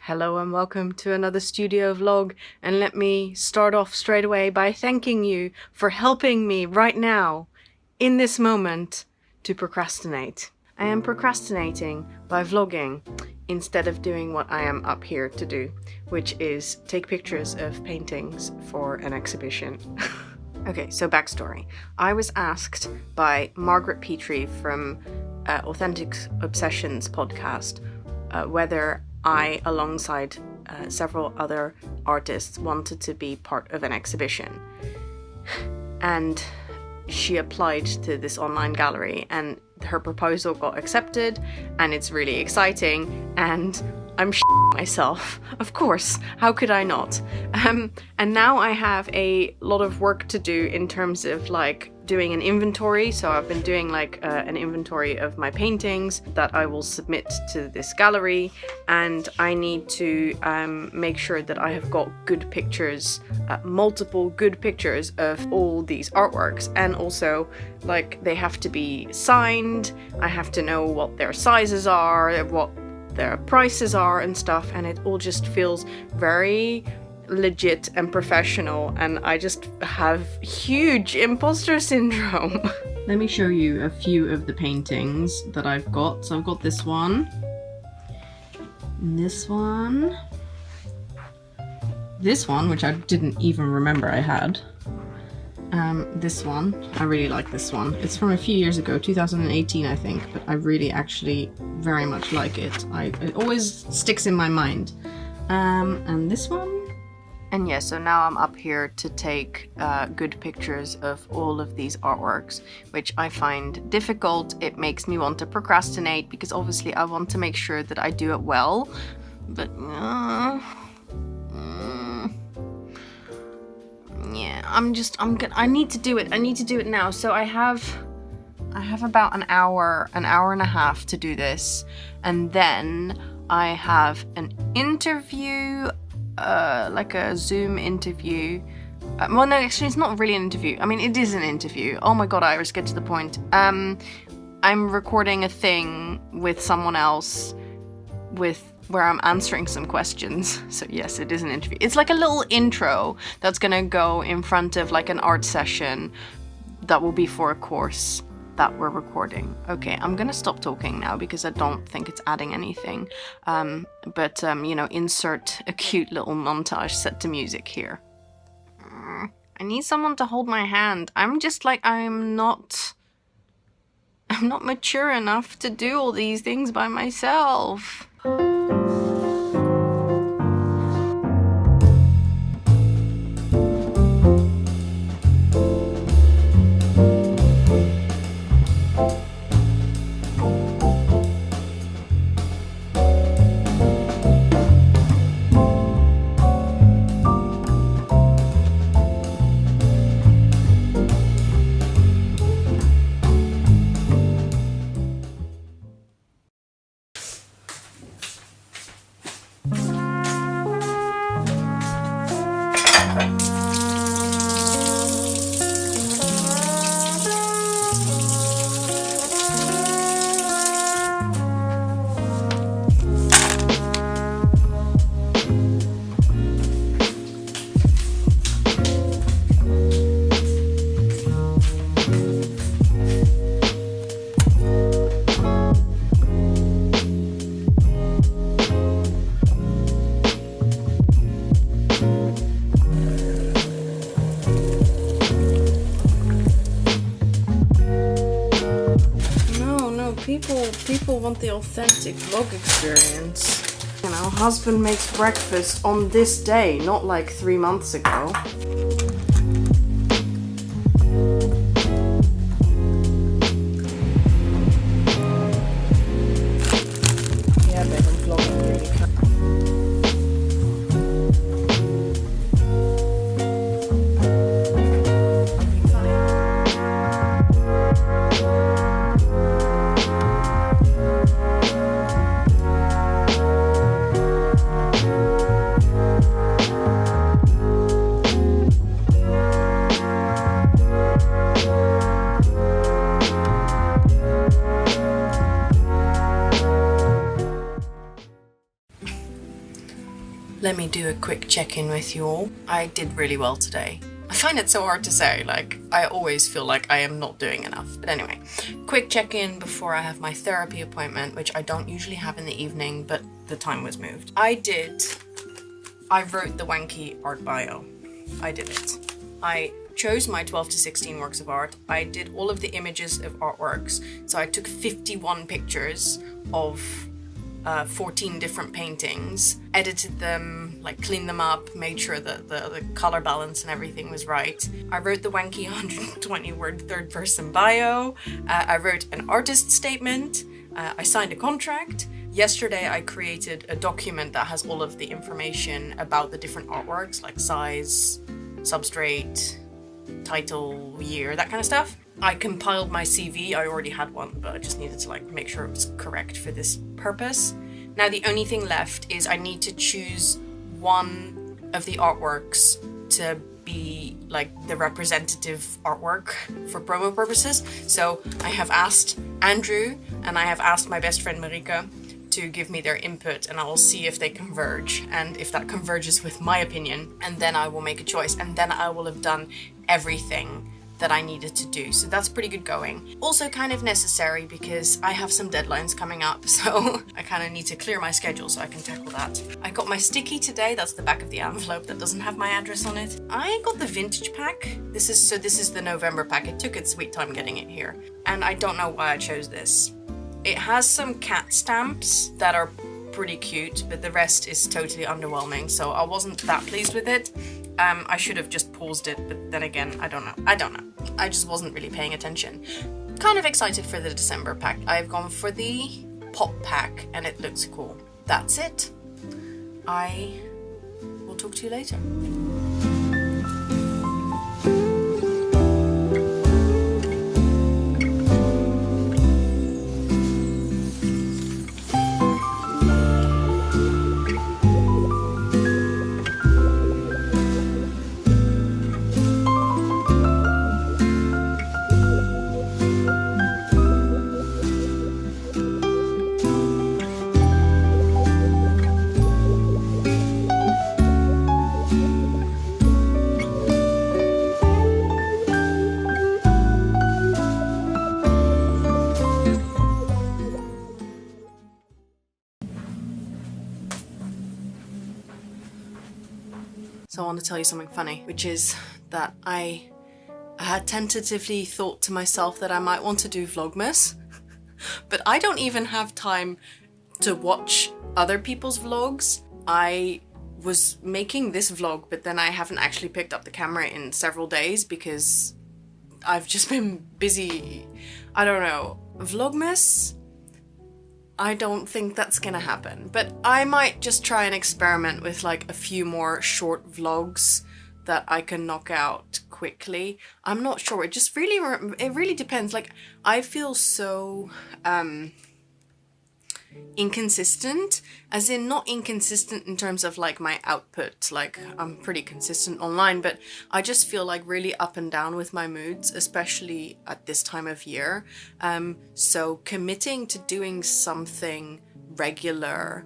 Hello and welcome to another studio vlog, and let me start off straight away by thanking you for helping me right now, in this moment, to procrastinate. I am procrastinating by vlogging instead of doing what I am up here to do, which is take pictures of paintings for an exhibition. Okay, so backstory. I was asked by Margaret Petrie from Authentic Obsessions podcast whether I, alongside several other artists, wanted to be part of an exhibition. And she applied to this online gallery, and her proposal got accepted, and it's really exciting, and I'm myself. Of course, how could I not? And now I have a lot of work to do in terms of like doing an inventory. So I've been doing like an inventory of my paintings that I will submit to this gallery, and I need to make sure that I have got good pictures, multiple good pictures of all these artworks, and also like they have to be signed. I have to know what their sizes are, what their prices are and stuff, and it all just feels very legit and professional, and I just have huge imposter syndrome. Let me show you a few of the paintings that I've got. So I've got this one, this one, which I didn't even remember I had. This one, I really like this one. It's from a few years ago, 2018 I think, but I really actually very much like it. It always sticks in my mind. And this one. And yeah, so now I'm up here to take good pictures of all of these artworks, which I find difficult. It makes me want to procrastinate because obviously I want to make sure that I do it well, but yeah, I need to do it. I need to do it now. So I have about an hour and a half to do this, and then I have an interview, like a Zoom interview. Well, no, actually, it's not really an interview. I mean, it is an interview. Oh my god, Iris, get to the point. I'm recording a thing with someone else where I'm answering some questions. So yes, it is an interview. It's like a little intro that's gonna go in front of like an art session that will be for a course that we're recording. Okay, I'm gonna stop talking now because I don't think it's adding anything. But you know, insert a cute little montage set to music here. I need someone to hold my hand. I'm just like, I'm not mature enough to do all these things by myself. People want the authentic vlog experience. You know, husband makes breakfast on this day, not like 3 months ago. Yeah, babe, I'm vlogging really kind. Let me do a quick check-in with you all. I did really well today. I find it so hard to say, like, I always feel like I am not doing enough. But anyway, quick check-in before I have my therapy appointment, which I don't usually have in the evening, but the time was moved. I wrote the wanky art bio. I did it. I chose my 12 to 16 works of art. I did all of the images of artworks. So I took 51 pictures of 14 different paintings, edited them, like cleaned them up, made sure that the color balance and everything was right. I wrote the wanky 120 word third person bio. I wrote an artist statement. I signed a contract. Yesterday I created a document that has all of the information about the different artworks, like size, substrate, title, year, that kind of stuff. I compiled my CV. I already had one, but I just needed to like make sure it was correct for this purpose. Now the only thing left is I need to choose one of the artworks to be like the representative artwork for promo purposes. So I have asked Andrew and I have asked my best friend Marika to give me their input, and I will see if they converge, and if that converges with my opinion, and then I will make a choice, and then I will have done everything that I needed to do. So that's pretty good going. Also kind of necessary because I have some deadlines coming up, so I kind of need to clear my schedule so I can tackle that. I got my sticky today. That's the back of the envelope that doesn't have my address on it. I got the vintage pack. This is the November pack. It took its sweet time getting it here, and I don't know why I chose this. It has some cat stamps that are pretty cute, but the rest is totally underwhelming, so I wasn't that pleased with it. I should have just paused it, but then again, I don't know. I just wasn't really paying attention. Kind of excited for the December pack. I've gone for the pop pack, and it looks cool. That's it. I will talk to you later. So I want to tell you something funny, which is that I had tentatively thought to myself that I might want to do vlogmas, but I don't even have time to watch other people's vlogs. I was making this vlog, but then I haven't actually picked up the camera in several days because I've just been busy. I don't know. Vlogmas? I don't think that's gonna happen, but I might just try and experiment with like a few more short vlogs that I can knock out quickly. I'm not sure. It really depends. Like, I feel so inconsistent, as in not inconsistent in terms of like my output. Like, I'm pretty consistent online, but I just feel like really up and down with my moods, especially at this time of year. So committing to doing something regular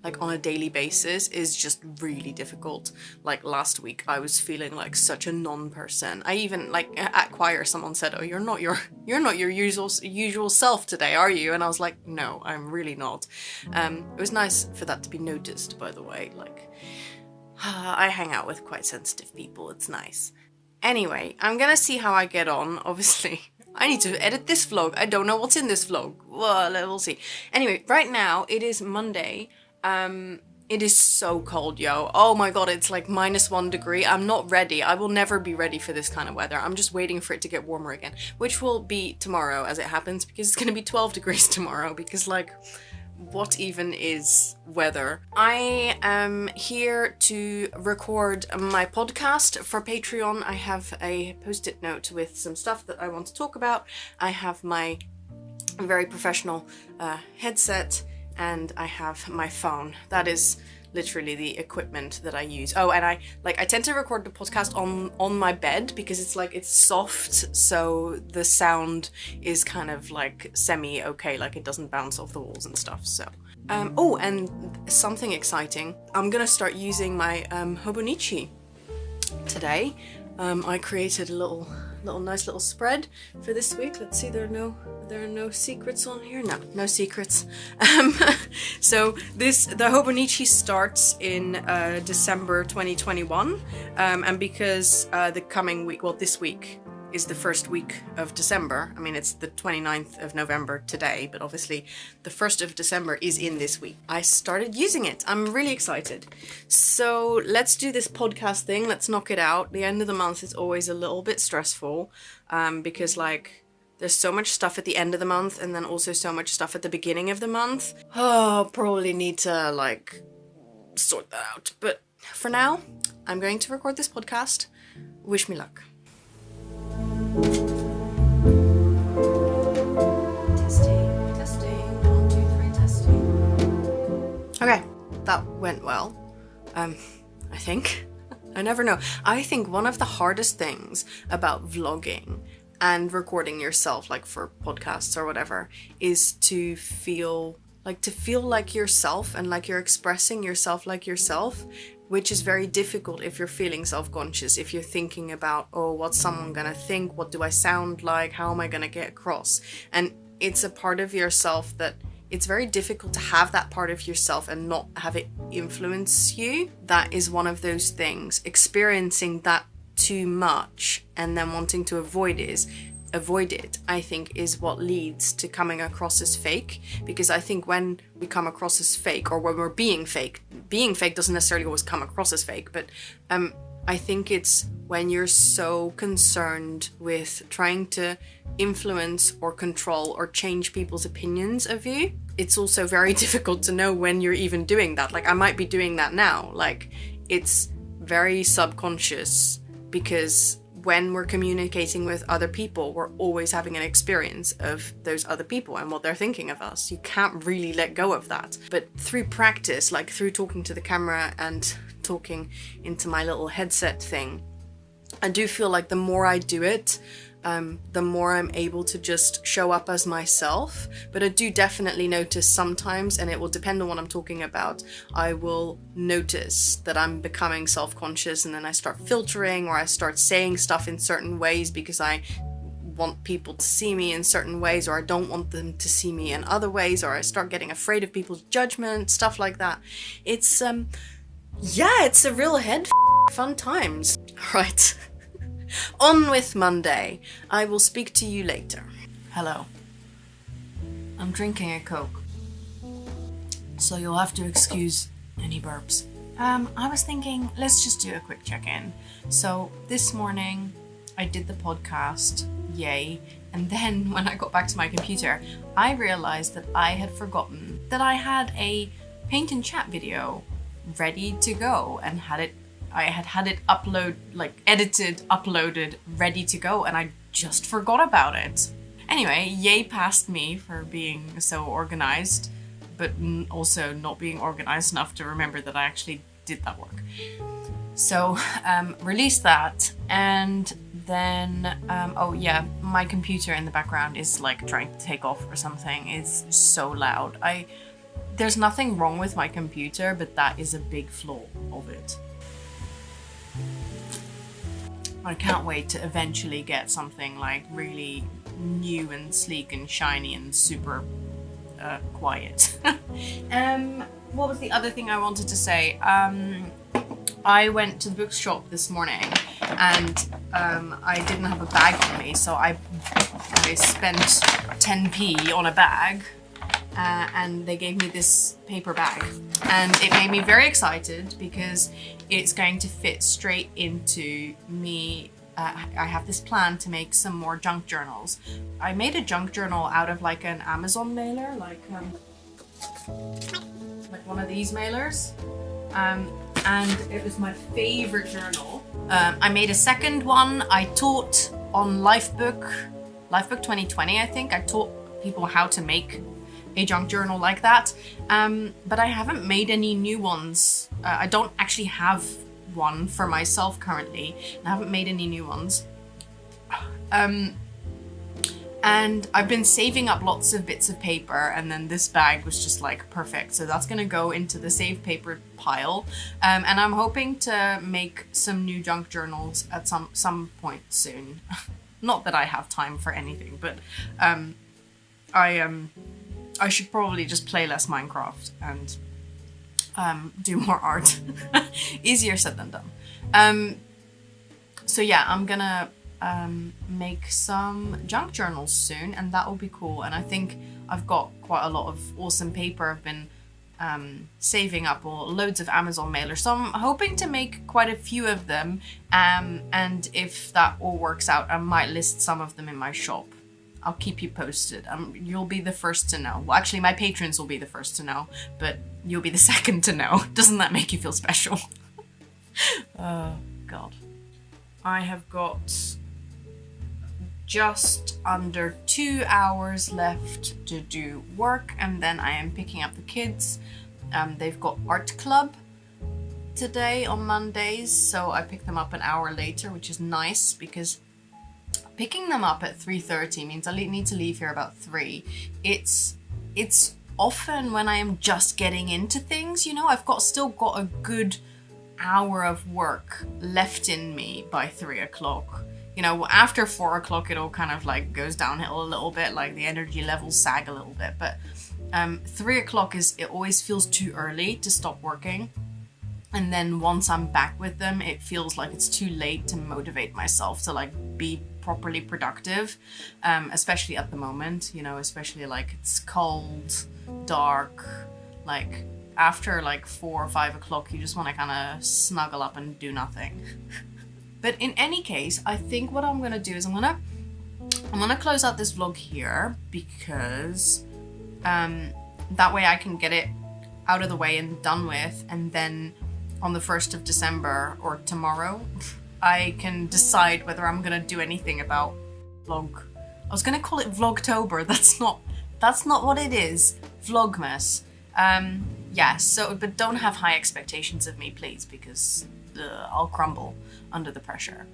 like on a daily basis is just really difficult. Like last week I was feeling like such a non-person. I even, like, at choir someone said, "Oh, you're not your usual self today, are you?" And I was like, no, I'm really not. It was nice for that to be noticed, by the way. Like, I hang out with quite sensitive people, it's nice. Anyway, I'm gonna see how I get on. Obviously I need to edit this vlog. I don't know what's in this vlog. Well, we'll see. Anyway, right now it is Monday. It is so cold, yo. Oh my god, it's like -1 degree. I'm not ready. I will never be ready for this kind of weather. I'm just waiting for it to get warmer again, which will be tomorrow as it happens, because it's gonna be 12 degrees tomorrow, because, like, what even is weather? I am here to record my podcast for Patreon. I have a post-it note with some stuff that I want to talk about. I have my very professional headset, and I have my phone. That is literally the equipment that I use. Oh, and I tend to record the podcast on my bed because it's soft, so the sound is kind of like semi-okay, like it doesn't bounce off the walls and stuff. So Oh, and something exciting. I'm gonna start using my Hobonichi today. I created a nice little spread for this week. Let's see, there are no secrets on here. No secrets. So the Hobonichi starts in December 2021, and because the coming week, well, this week is the first week of December. I mean, it's the 29th of November today, but obviously the 1st of December is in this week. I started using it. I'm really excited. So let's do this podcast thing. Let's knock it out. The end of the month is always a little bit stressful because like there's so much stuff at the end of the month and then also so much stuff at the beginning of the month. Oh, I'll probably need to like sort that out. But for now, I'm going to record this podcast. Wish me luck. Testing, 1, 2, 3, testing. Okay, that went well. I think. I never know. I think one of the hardest things about vlogging and recording yourself, like for podcasts or whatever, is to feel like yourself and like you're expressing yourself like yourself, which is very difficult if you're feeling self-conscious, if you're thinking about, oh, what's someone gonna think? What do I sound like? How am I gonna get across? And it's a part of yourself that it's very difficult to have that part of yourself and not have it influence you. That is one of those things. Experiencing that too much and then wanting to avoid it, I think, is what leads to coming across as fake. Because I think when we come across as fake, or when we're being fake doesn't necessarily always come across as fake, but I think it's when you're so concerned with trying to influence or control or change people's opinions of you. It's also very difficult to know when you're even doing that. Like, I might be doing that now. Like, it's very subconscious, because when we're communicating with other people, we're always having an experience of those other people and what they're thinking of us. You can't really let go of that. But through practice, like through talking to the camera and talking into my little headset thing, I do feel like the more I do it, the more I'm able to just show up as myself. But I do definitely notice sometimes, and it will depend on what I'm talking about, I will notice that I'm becoming self-conscious, and then I start filtering, or I start saying stuff in certain ways because I want people to see me in certain ways, or I don't want them to see me in other ways, or I start getting afraid of people's judgment, stuff like that. It's it's a real fun times. Right. On with Monday. I will speak to you later. Hello. I'm drinking a Coke, so you'll have to excuse any burps. I was thinking, let's just do a quick check-in. So this morning I did the podcast, yay, and then when I got back to my computer, I realized that I had forgotten that I had a paint and chat video ready to go, and I had it edited, uploaded, ready to go, and I just forgot about it. Anyway, yay past me for being so organized, but also not being organized enough to remember that I actually did that work. So, release that, and then, my computer in the background is like trying to take off or something. It's so loud. There's nothing wrong with my computer, but that is a big flaw of it. I can't wait to eventually get something like really new and sleek and shiny and super quiet. What was the other thing I wanted to say? I went to the bookshop this morning and I didn't have a bag on me, so I spent 10p on a bag. And they gave me this paper bag, and it made me very excited because it's going to fit straight into me. I have this plan to make some more junk journals. I made a junk journal out of like an Amazon mailer, like one of these mailers, and it was my favorite journal. I made a second one. I taught on Lifebook 2020, I think. I taught people how to make a junk journal like that, but I haven't made any new ones. I don't actually have one for myself currently. I haven't made any new ones. And I've been saving up lots of bits of paper, and then this bag was just like perfect. So that's gonna go into the save paper pile. And I'm hoping to make some new junk journals at some point soon. Not that I have time for anything, but I should probably just play less Minecraft and do more art. Easier said than done. So yeah, I'm gonna make some junk journals soon, and that will be cool. And I think I've got quite a lot of awesome paper I've been saving up, or loads of Amazon mailers, so I'm hoping to make quite a few of them, and if that all works out, I might list some of them in my shop. I'll keep you posted. You'll be the first to know. Well, actually, my patrons will be the first to know, but you'll be the second to know. Doesn't that make you feel special? Oh God. I have got just under 2 hours left to do work, and then I am picking up the kids. They've got art club today on Mondays, so I pick them up an hour later, which is nice because picking them up at 3:30 means I need to leave here about 3. It's often when I am just getting into things, you know, I've still got a good hour of work left in me by 3 o'clock. You know, after 4 o'clock, it all kind of like goes downhill a little bit, like the energy levels sag a little bit. But 3 o'clock it always feels too early to stop working. And then once I'm back with them, it feels like it's too late to motivate myself to like be properly productive, especially at the moment, you know, especially like it's cold, dark, like after like 4 or 5 o'clock, you just want to kind of snuggle up and do nothing. But in any case, I think what I'm gonna do is I'm gonna close out this vlog here, because that way I can get it out of the way and done with, and then on the 1st of December or tomorrow, I can decide whether I'm gonna do anything about vlog. I was gonna call it Vlogtober. That's not what it is. Vlogmas. Yeah. So, but don't have high expectations of me, please, because I'll crumble under the pressure.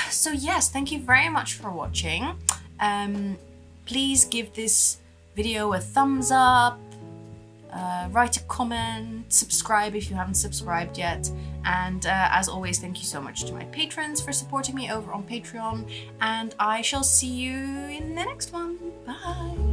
So yes, thank you very much for watching. Please give this video a thumbs up. Write a comment, subscribe if you haven't subscribed yet, and as always, thank you so much to my patrons for supporting me over on Patreon, and I shall see you in the next one. Bye!